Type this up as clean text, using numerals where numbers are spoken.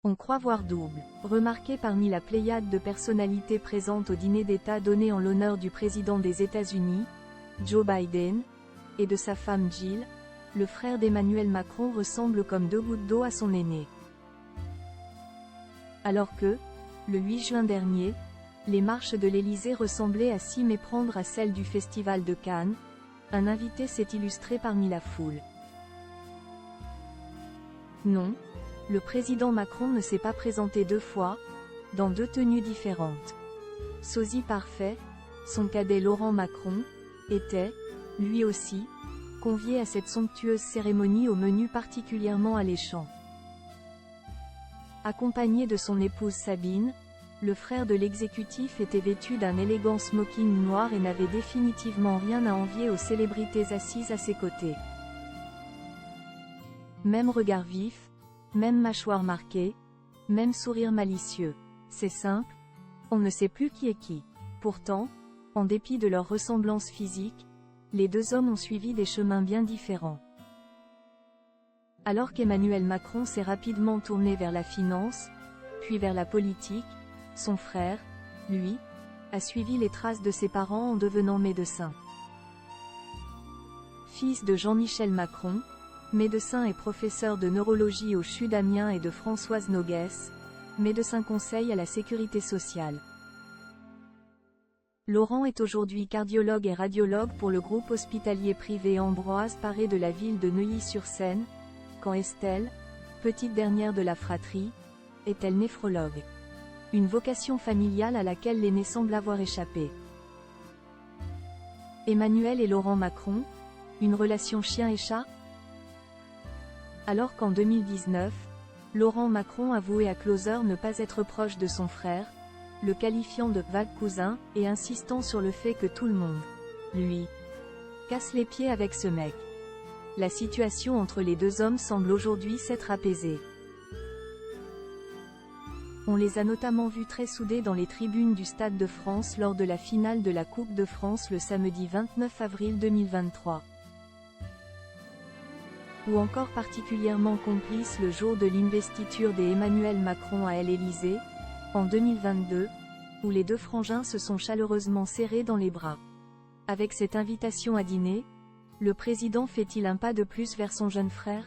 On croit voir double. Remarqué parmi la pléiade de personnalités présentes au dîner d'État donné en l'honneur du président des États-Unis, Joe Biden, et de sa femme Jill, le frère d'Emmanuel Macron ressemble comme deux gouttes d'eau à son aîné. Alors que, le 8 juin dernier, les marches de l'Élysée ressemblaient à s'y méprendre à celles du Festival de Cannes, un invité s'est illustré parmi la foule. Non, le président Macron ne s'est pas présenté deux fois, dans deux tenues différentes. Sosie parfait, son cadet Laurent Macron, était, lui aussi, convié à cette somptueuse cérémonie au menu particulièrement alléchant. Accompagné de son épouse Sabine, le frère de l'exécutif était vêtu d'un élégant smoking noir et n'avait définitivement rien à envier aux célébrités assises à ses côtés. Même regard vif, même mâchoire marquée, même sourire malicieux. C'est simple, on ne sait plus qui est qui. Pourtant, en dépit de leur ressemblance physique, les deux hommes ont suivi des chemins bien différents. Alors qu'Emmanuel Macron s'est rapidement tourné vers la finance, puis vers la politique, son frère, lui, a suivi les traces de ses parents en devenant médecin. Fils de Jean-Michel Macron, médecin et professeur de neurologie au CHU d'Amiens et de Françoise Noguès, médecin conseil à la sécurité sociale. Laurent est aujourd'hui cardiologue et radiologue pour le groupe hospitalier privé Ambroise Paré de la ville de Neuilly-sur-Seine, quand Estelle, petite dernière de la fratrie, est-elle néphrologue. Une vocation familiale à laquelle l'aîné semble avoir échappé. Emmanuel et Laurent Macron, une relation chien et chat? Alors qu'en 2019, Laurent Macron avouait à Closer ne pas être proche de son frère, le qualifiant de « vague cousin » et insistant sur le fait que tout le monde, lui, casse les pieds avec ce mec. La situation entre les deux hommes semble aujourd'hui s'être apaisée. On les a notamment vus très soudés dans les tribunes du Stade de France lors de la finale de la Coupe de France le samedi 29 avril 2023. Ou encore particulièrement complices le jour de l'investiture d'Emmanuel Macron à l'Élysée, en 2022, où les deux frangins se sont chaleureusement serrés dans les bras. Avec cette invitation à dîner, le président fait-il un pas de plus vers son jeune frère ?